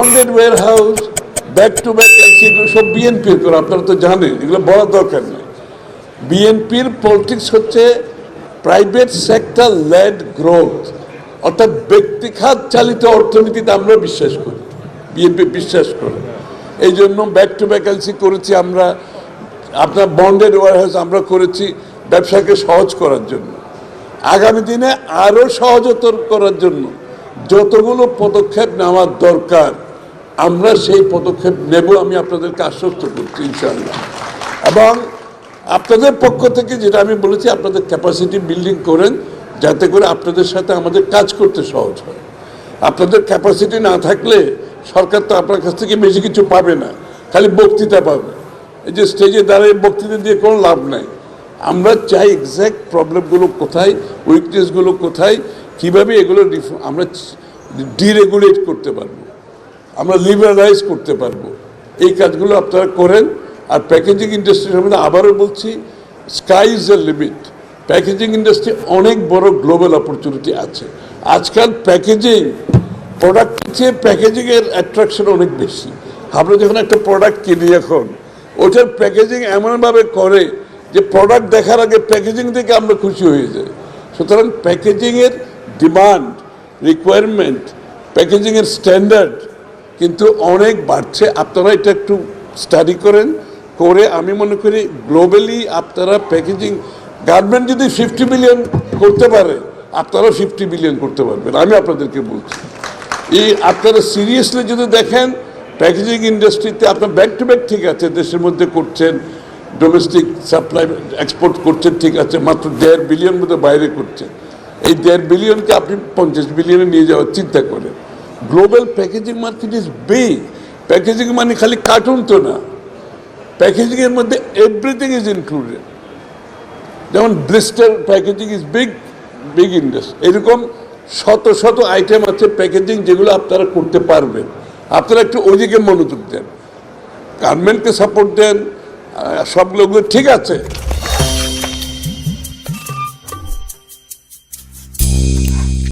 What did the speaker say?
Bonded warehouse, back to back এগুলো সব বিএনপির করে, আপনারা তো জানেন, এগুলো বলার দরকার নেই। বিএনপির পলিটিক্স হচ্ছে প্রাইভেট সেক্টর লেড গ্রোথ, অর্থাৎ ব্যক্তিখাত চালিত অর্থনীতিতে আমরা বিশ্বাস করি, বিএনপি বিশ্বাস করে। এই জন্য ব্যাক টু ব্যাক এলসি করেছি আমরা, আপনার বন্ডেড ওয়্যার হাউস আমরা করেছি ব্যবসাকে সহজ করার জন্য। আগামী দিনে আরও সহজতর করার জন্য যতগুলো পদক্ষেপ নেওয়ার দরকার আমরা সেই পদক্ষেপ নেব, আমি আপনাদেরকে আশ্বস্ত করছি ইনশাআল্লাহ। এবং আপনাদের পক্ষ থেকে যেটা আমি বলেছি, আপনাদের ক্যাপাসিটি বিল্ডিং করেন যাতে করে আপনাদের সাথে আমাদের কাজ করতে সহজ হয়। আপনাদের ক্যাপাসিটি না থাকলে সরকার তো আপনার কাছ থেকে বেশি কিছু পাবে না, খালি বক্তৃতা পাবে। এই যে স্টেজে দাঁড়িয়ে বক্তৃতা দিয়ে কোনো লাভ নাই। আমরা চাই এক্স্যাক্ট প্রবলেমগুলো কোথায়, উইকনেসগুলো কোথায়, কীভাবে এগুলো আমরা ডিরেগুলেট করতে পারবো, আমরা লিবারালাইজ করতে পারবো। এই কাজগুলো আপনারা করেন। আর প্যাকেজিং ইন্ডাস্ট্রির সম্বন্ধে আবারও বলছি, sky is the limit. Packaging industry অনেক বড় গ্লোবাল অপরচুনিটি আছে। আজকাল প্যাকেজিং প্রোডাক্টের চেয়ে প্যাকেজিংয়ের অ্যাট্রাকশন অনেক বেশি। আমরা যখন একটা প্রোডাক্ট কিনি এখন, ওটার প্যাকেজিং এমনভাবে করে যে প্রোডাক্ট দেখার আগে প্যাকেজিং থেকে আমরা খুশি হয়ে যাই। সুতরাং প্যাকেজিংয়ের ডিমান্ড, রিকোয়ারমেন্ট, প্যাকেজিংয়ের স্ট্যান্ডার্ড কিন্তু অনেক বাড়ছে। আপনারা এটা একটু স্টাডি করেন, করে আমি মনে করি গ্লোবালি আপনারা প্যাকেজিং, গার্মেন্ট যদি 50 বিলিয়ন করতে পারে, আপনারা 50 বিলিয়ন করতে পারবেন, আমি আপনাদেরকে বলছি। এই আপনারা সিরিয়াসলি যদি দেখেন প্যাকেজিং ইন্ডাস্ট্রিতে আপনার ব্যাক টু ব্যাক ঠিক আছে, দেশের মধ্যে করছেন, ডোমেস্টিক সাপ্লাই এক্সপোর্ট করছেন ঠিক আছে, মাত্র 1.5 বিলিয়ন মতো বাইরে করছেন। এই 1.5 বিলিয়নকে আপনি 50 বিলিয়নে নিয়ে যাওয়ার চিন্তা করেন। Global packaging market is big. Packaging মানে খালি কার্টুন তো না, প্যাকেজিংয়ের মধ্যে এভরিথিং ইজ ইনক্লুডেড। যেমন blister packaging is big industry. এরকম শত শত আইটেম আছে প্যাকেজিং যেগুলো আপনারা করতে পারবেন। আপনারা একটু ওইদিকে মনোযোগ দেন, গার্মেন্টকে সাপোর্ট দেন, সবগুলো ঠিক আছে।